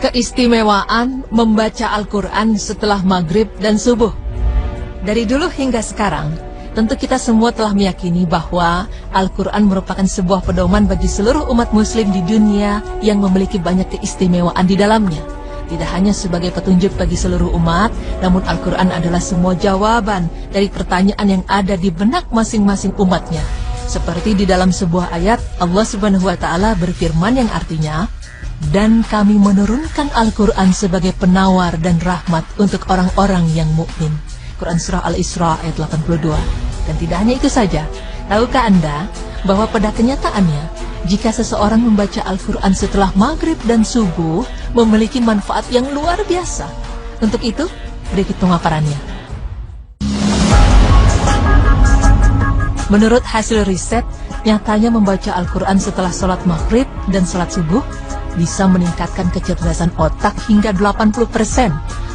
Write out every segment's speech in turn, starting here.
Keistimewaan membaca Al-Quran setelah maghrib dan subuh. Dari dulu hingga sekarang, tentu kita semua telah meyakini bahwa Al-Quran merupakan sebuah pedoman bagi seluruh umat muslim di dunia yang memiliki banyak keistimewaan di dalamnya. Tidak hanya sebagai petunjuk bagi seluruh umat, namun Al-Quran adalah semua jawaban dari pertanyaan yang ada di benak masing-masing umatnya. Seperti di dalam sebuah ayat, Allah Subhanahu wa Ta'ala berfirman yang artinya, "Dan kami menurunkan Al-Quran sebagai penawar dan rahmat untuk orang-orang yang mukmin." Quran Surah Al-Isra ayat 82. Dan tidak hanya itu saja, tahukah Anda bahwa pada kenyataannya, jika seseorang membaca Al-Quran setelah maghrib dan subuh, memiliki manfaat yang luar biasa. Untuk itu, berikut pemaparannya. Menurut hasil riset, nyatanya membaca Al-Quran setelah sholat maghrib dan sholat subuh bisa meningkatkan kecerdasan otak hingga 80%.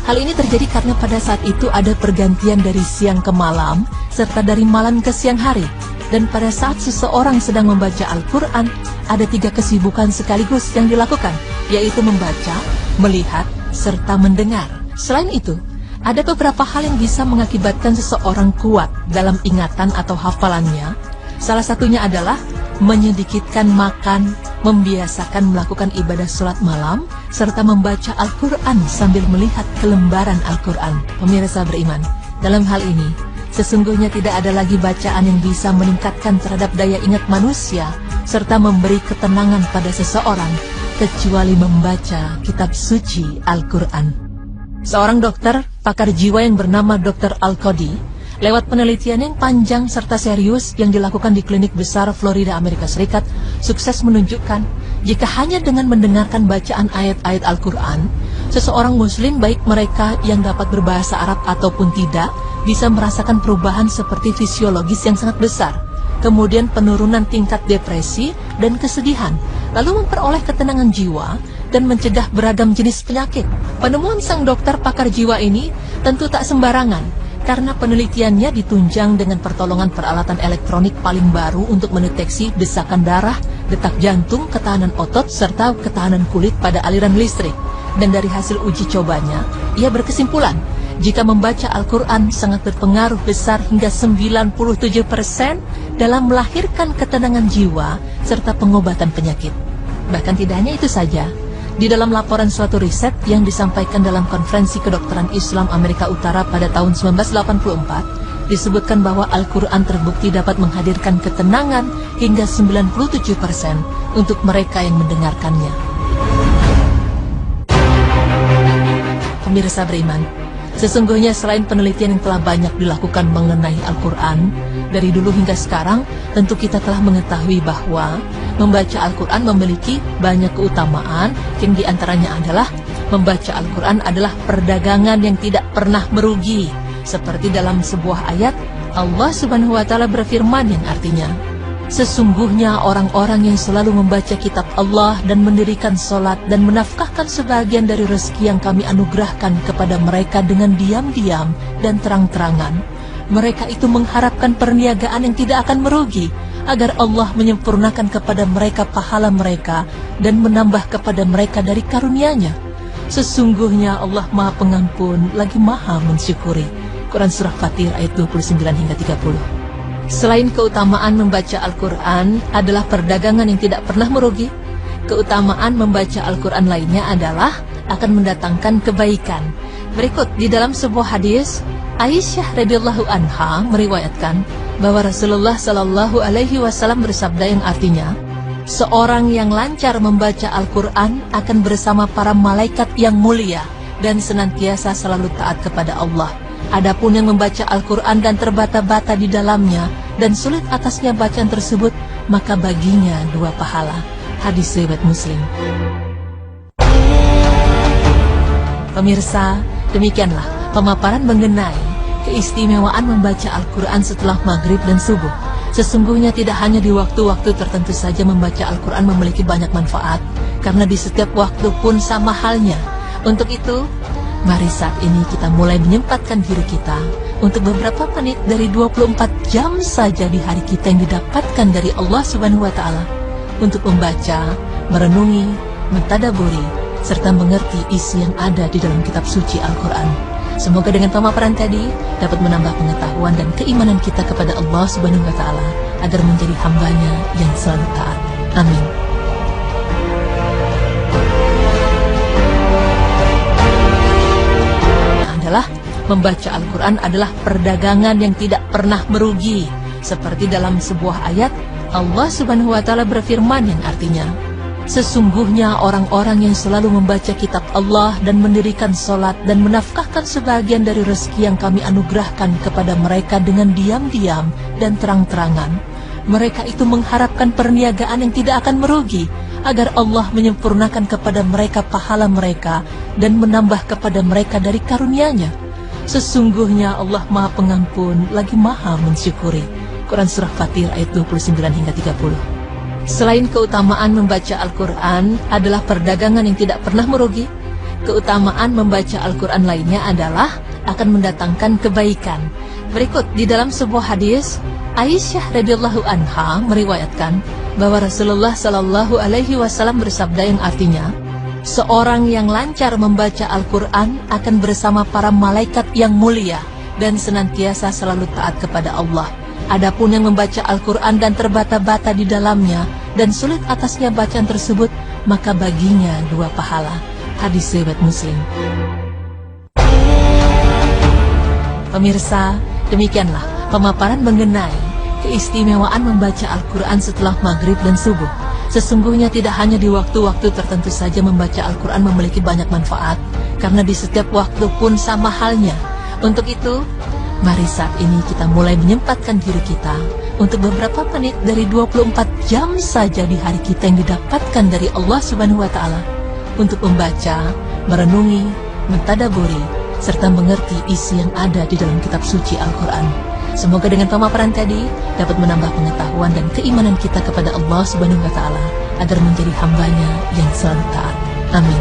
Hal ini terjadi karena pada saat itu ada pergantian dari siang ke malam, serta dari malam ke siang hari. Dan pada saat seseorang sedang membaca Al-Quran, ada 3 kesibukan sekaligus yang dilakukan, yaitu membaca, melihat, serta mendengar. Selain itu, ada beberapa hal yang bisa mengakibatkan seseorang kuat dalam ingatan atau hafalannya. Salah satunya adalah menyedikitkan makan, membiasakan melakukan ibadah sholat malam, serta membaca Al-Quran sambil melihat kelembaran Al-Quran. Pemirsa beriman, dalam hal ini, sesungguhnya tidak ada lagi bacaan yang bisa meningkatkan terhadap daya ingat manusia, serta memberi ketenangan pada seseorang, kecuali membaca kitab suci Al-Quran. Seorang dokter, pakar jiwa yang bernama Dr. Al-Qadi, lewat penelitian yang panjang serta serius yang dilakukan di klinik besar Florida, Amerika Serikat, sukses menunjukkan jika hanya dengan mendengarkan bacaan ayat-ayat Al-Quran, seseorang muslim baik mereka yang dapat berbahasa Arab ataupun tidak, bisa merasakan perubahan seperti fisiologis yang sangat besar, kemudian penurunan tingkat depresi dan kesedihan, lalu memperoleh ketenangan jiwa dan mencegah beragam jenis penyakit. Penemuan sang dokter pakar jiwa ini tentu tak sembarangan, karena penelitiannya ditunjang dengan pertolongan peralatan elektronik paling baru untuk mendeteksi desakan darah, detak jantung, ketahanan otot, serta ketahanan kulit pada aliran listrik. Dan dari hasil uji cobanya, ia berkesimpulan, jika membaca Al-Quran sangat berpengaruh besar hingga 97% dalam melahirkan ketenangan jiwa serta pengobatan penyakit. Bahkan tidak hanya itu saja, di dalam laporan suatu riset yang disampaikan dalam Konferensi Kedokteran Islam Amerika Utara pada tahun 1984, disebutkan bahwa Al-Quran terbukti dapat menghadirkan ketenangan hingga 97% untuk mereka yang mendengarkannya. Pemirsa beriman, sesungguhnya selain penelitian yang telah banyak dilakukan mengenai Al-Quran, dari dulu hingga sekarang, tentu kita telah mengetahui bahwa membaca Al-Quran memiliki banyak keutamaan, yang diantaranya adalah membaca Al-Quran adalah perdagangan yang tidak pernah merugi. Seperti dalam sebuah ayat, Allah Subhanahu wa Ta'ala berfirman yang artinya, "Sesungguhnya orang-orang yang selalu membaca kitab Allah dan mendirikan sholat dan menafkahkan sebagian dari rezeki yang kami anugerahkan kepada mereka dengan diam-diam dan terang-terangan, mereka itu mengharapkan perniagaan yang tidak akan merugi, agar Allah menyempurnakan kepada mereka pahala mereka dan menambah kepada mereka dari karunia-Nya. Sesungguhnya Allah Maha Pengampun lagi Maha Mensyukuri." Quran Surah Fatir ayat 29 hingga 30. Selain keutamaan membaca Al-Quran adalah perdagangan yang tidak pernah merugi, keutamaan membaca Al-Quran lainnya adalah akan mendatangkan kebaikan. Berikut di dalam sebuah hadis, Aisyah radhiyallahu anha meriwayatkan bahwa Rasulullah Shallallahu Alaihi Wasallam bersabda yang artinya, "Seorang yang lancar membaca Al-Quran akan bersama para malaikat yang mulia dan senantiasa selalu taat kepada Allah. Adapun yang membaca Al-Quran dan terbata-bata di dalamnya dan sulit atasnya bacaan tersebut, maka baginya 2 pahala." Hadis riwayat Muslim. Pemirsa, demikianlah pemaparan mengenai keistimewaan membaca Al-Quran setelah maghrib dan subuh. Sesungguhnya tidak hanya di waktu-waktu tertentu saja membaca Al-Quran memiliki banyak manfaat, karena di setiap waktu pun sama halnya. Untuk itu, mari saat ini kita mulai menyempatkan diri kita untuk beberapa menit dari 24 jam saja di hari kita yang didapatkan dari Allah Subhanahu wa Ta'ala untuk membaca, merenungi, mentadaburi, serta mengerti isi yang ada di dalam kitab suci Al-Quran. Semoga dengan pemaparan tadi dapat menambah pengetahuan dan keimanan kita kepada Allah Subhanahu wa Ta'ala agar menjadi hambanya yang selalu taat. Amin. Membaca Al-Quran adalah perdagangan yang tidak pernah merugi. Seperti dalam sebuah ayat, Allah Subhanahu wa Ta'ala berfirman yang artinya, sesungguhnya orang-orang yang selalu membaca kitab Allah dan mendirikan sholat dan menafkahkan sebagian dari rezeki yang kami anugerahkan kepada mereka dengan diam-diam dan terang-terangan, mereka itu mengharapkan perniagaan yang tidak akan merugi, agar Allah menyempurnakan kepada mereka pahala mereka dan menambah kepada mereka dari karunia-Nya. Sesungguhnya Allah Maha Pengampun lagi Maha Mensyukuri. Quran Surah Fatir ayat 29 hingga 30. Selain keutamaan membaca Al-Quran adalah perdagangan yang tidak pernah merugi, keutamaan membaca Al-Quran lainnya adalah akan mendatangkan kebaikan. Berikut di dalam sebuah hadis, Aisyah radhiyallahu anha meriwayatkan bahwa Rasulullah Shallallahu Alaihi Wasallam bersabda yang artinya, seorang yang lancar membaca Al-Quran akan bersama para malaikat yang mulia dan senantiasa selalu taat kepada Allah. Adapun yang membaca Al-Quran dan terbata-bata di dalamnya dan sulit atasnya bacaan tersebut, maka baginya 2 pahala. Hadis riwayat Muslim. Pemirsa, demikianlah pemaparan mengenai keistimewaan membaca Al-Quran setelah maghrib dan subuh. Sesungguhnya tidak hanya di waktu-waktu tertentu saja membaca Al-Quran memiliki banyak manfaat, karena di setiap waktu pun sama halnya. Untuk itu, mari saat ini kita mulai menyempatkan diri kita untuk beberapa menit dari 24 jam saja di hari kita yang didapatkan dari Allah Subhanahu wa Ta'ala untuk membaca, merenungi, mentadaburi, serta mengerti isi yang ada di dalam kitab suci Al-Quran. Semoga dengan pemaparan tadi dapat menambah pengetahuan dan keimanan kita kepada Allah Subhanahu wa Ta'ala agar menjadi hambanya yang selalu taat. Amin.